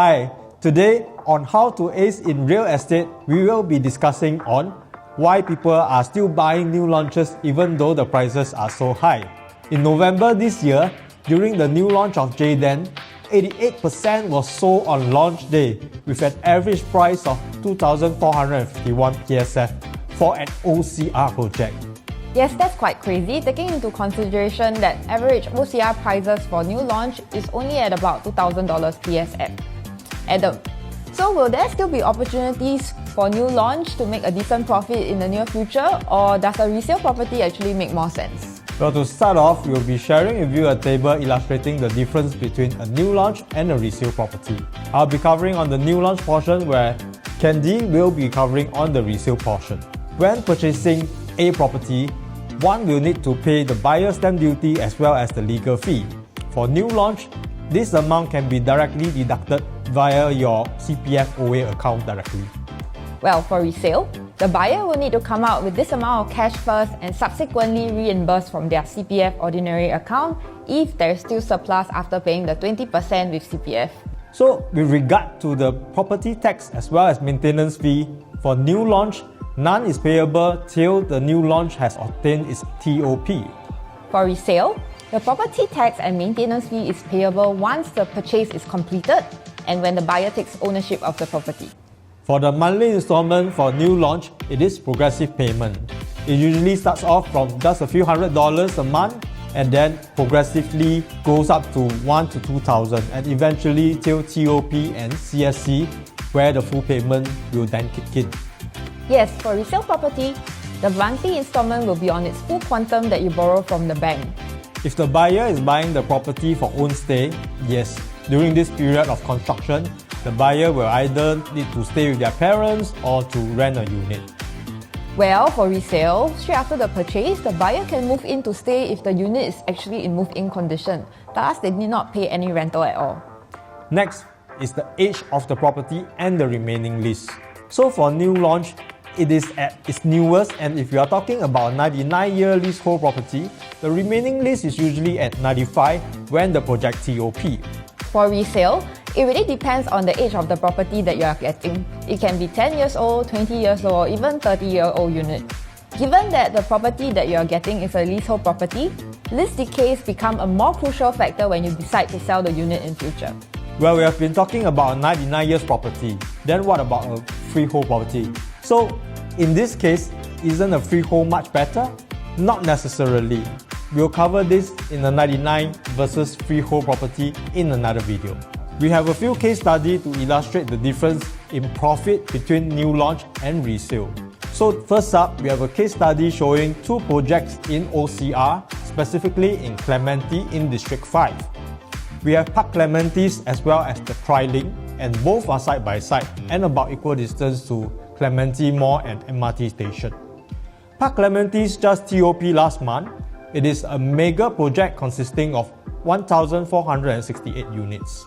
Hi, today on How to Ace in Real Estate, we will be discussing on why people are still buying new launches even though the prices are so high. In November this year, during the new launch of JDEN, 88% was sold on launch day with an average price of 2,451 PSF for an OCR project. Yes, that's quite crazy, taking into consideration that average OCR prices for new launch is only at about $2,000 PSF. Adam, so will there still be opportunities for new launch to make a decent profit in the near future, or does a resale property actually make more sense? Well, to start off, we'll be sharing with you a table illustrating the difference between a new launch and a resale property. I'll be covering on the new launch portion, where Candy will be covering on the resale portion. When purchasing a property, one will need to pay the buyer's stamp duty as well as the legal fee. For new launch, this amount can be directly deducted via your CPF OA account directly. Well, for resale, the buyer will need to come out with this amount of cash first and subsequently reimburse from their CPF ordinary account if there is still surplus after paying the 20% with CPF. So, with regard to the property tax as well as maintenance fee, for new launch, none is payable till the new launch has obtained its TOP. For resale, the property tax and maintenance fee is payable once the purchase is completed and when the buyer takes ownership of the property. For the monthly installment for new launch, it is progressive payment. It usually starts off from just a few $100s a month and then progressively goes up to $1,000 to $2,000 and eventually till TOP and CSC, where the full payment will then kick in. Yes, for resale property, the monthly installment will be on its full quantum that you borrow from the bank. If the buyer is buying the property for own stay, yes, during this period of construction, the buyer will either need to stay with their parents or to rent a unit. Well, for resale, straight after the purchase, the buyer can move in to stay if the unit is actually in move-in condition. Thus, they need not pay any rental at all. Next is the age of the property and the remaining lease. So for new launch, it is at its newest, and if you are talking about a 99-year leasehold property, the remaining lease is usually at 95 when the project TOP. For resale, it really depends on the age of the property that you are getting. It can be 10 years old, 20 years old, or even 30-year-old unit. Given that the property that you are getting is a leasehold property, lease decays become a more crucial factor when you decide to sell the unit in future. Well, we have been talking about a 99 years property. Then what about a freehold property? So, in this case, isn't a freehold much better? Not necessarily. We'll cover this in a 99 versus freehold property in another video. We have a few case studies to illustrate the difference in profit between new launch and resale. So first up, we have a case study showing two projects in OCR, specifically in Clementi in District 5. We have Park Clementi's as well as the Tri-Link, and both are side by side and about equal distance to Clementi Mall and MRT station. Park Clementi's just TOP last month. It is a mega project consisting of 1,468 units.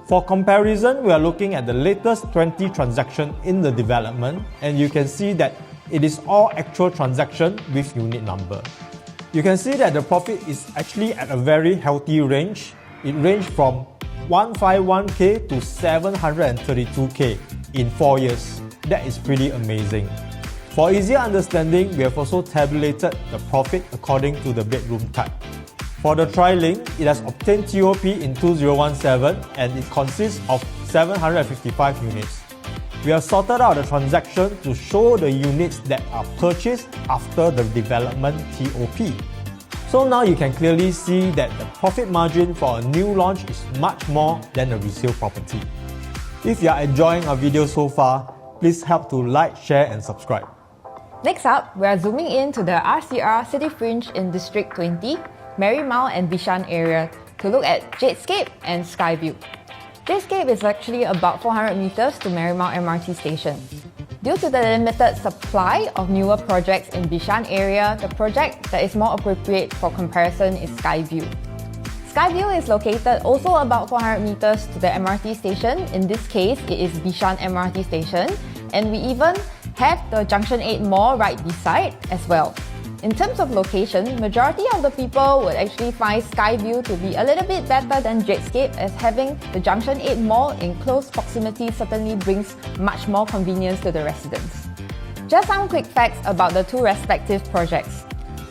For comparison, we are looking at the latest 20 transactions in the development, and you can see that it is all actual transaction with unit number. You can see that the profit is actually at a very healthy range. It ranged from 151K to 732K in 4 years. That is pretty amazing. For easier understanding, we have also tabulated the profit according to the bedroom type. For the Tri-Link, it has obtained TOP in 2017 and it consists of 755 units. We have sorted out the transaction to show the units that are purchased after the development TOP. So now you can clearly see that the profit margin for a new launch is much more than a resale property. If you are enjoying our video so far, please help to like, share and subscribe. Next up, we are zooming in to the RCR City Fringe in District 20, Marymount and Bishan area to look at Jadescape and Skyview. Jadescape is actually about 400 meters to Marymount MRT station. Due to the limited supply of newer projects in Bishan area, the project that is more appropriate for comparison is Skyview. Skyview is located also about 400 meters to the MRT station. In this case, it is Bishan MRT station, and we even have the Junction 8 Mall right beside as well. In terms of location, majority of the people would actually find Skyview to be a little bit better than Jadescape, as having the Junction 8 Mall in close proximity certainly brings much more convenience to the residents. Just some quick facts about the two respective projects.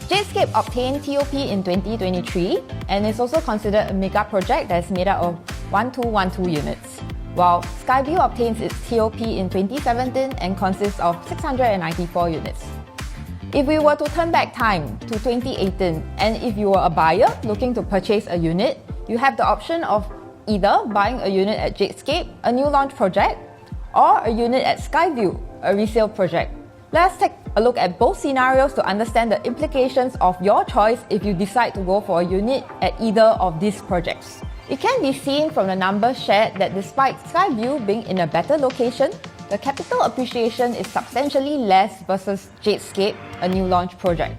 Jadescape obtained TOP in 2023 and is also considered a mega project that is made up of 1212 units, while Skyview obtains its TOP in 2017 and consists of 694 units. If we were to turn back time to 2018, and if you were a buyer looking to purchase a unit, you have the option of either buying a unit at Jadescape, a new launch project, or a unit at Skyview, a resale project. Let's take a look at both scenarios to understand the implications of your choice if you decide to go for a unit at either of these projects. It can be seen from the numbers shared that despite Skyview being in a better location, the capital appreciation is substantially less versus Jadescape, a new launch project.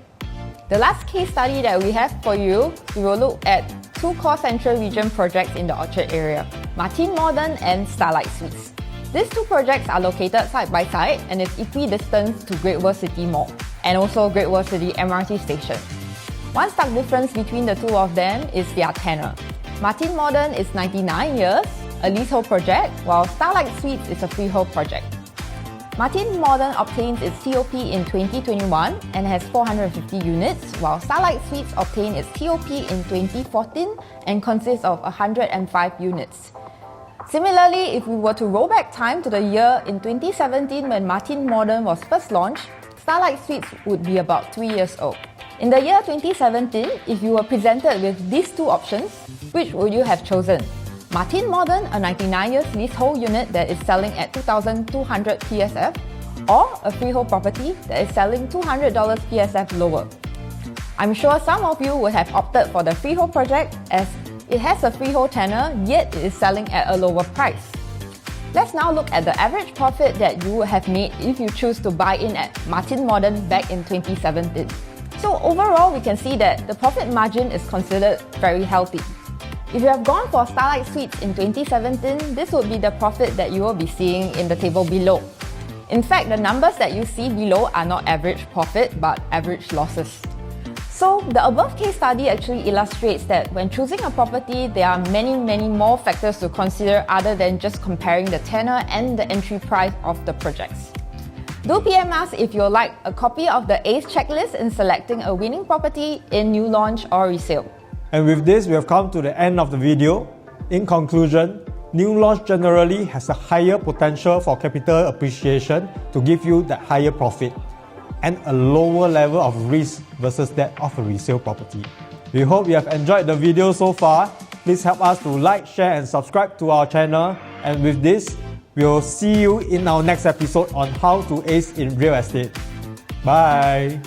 The last case study that we have for you, we will look at two core central region projects in the Orchard area, Martin Modern and Starlight Suites. These two projects are located side by side and is equidistant to Great World City Mall and also Great World City MRT station. One stark difference between the two of them is their tenure. Martin Modern is 99 years, a leasehold project, while Starlight Suites is a freehold project. Martin Modern obtains its TOP in 2021 and has 450 units, while Starlight Suites obtained its TOP in 2014 and consists of 105 units. Similarly, if we were to roll back time to the year in 2017 when Martin Modern was first launched, Starlight Suites would be about 3 years old. In the year 2017, if you were presented with these two options, which would you have chosen? Martin Modern, a 99 years leasehold unit that is selling at 2,200 PSF, or a freehold property that is selling $200 PSF lower. I'm sure some of you would have opted for the freehold project as it has a freehold tenure, yet it is selling at a lower price. Let's now look at the average profit that you would have made if you choose to buy in at Martin Modern back in 2017. So overall, we can see that the profit margin is considered very healthy. If you have gone for Starlight Suites in 2017, this would be the profit that you will be seeing in the table below. In fact, the numbers that you see below are not average profit, but average losses. So the above case study actually illustrates that when choosing a property, there are many more factors to consider other than just comparing the tenure and the entry price of the projects. Do PM us if you'd like a copy of the ACE checklist in selecting a winning property in new launch or resale. And with this, we have come to the end of the video. In conclusion, new launch generally has a higher potential for capital appreciation to give you that higher profit and a lower level of risk versus that of a resale property. We hope you have enjoyed the video so far. Please help us to like, share and subscribe to our channel. And with this, we'll see you in our next episode on how to ace in real estate. Bye!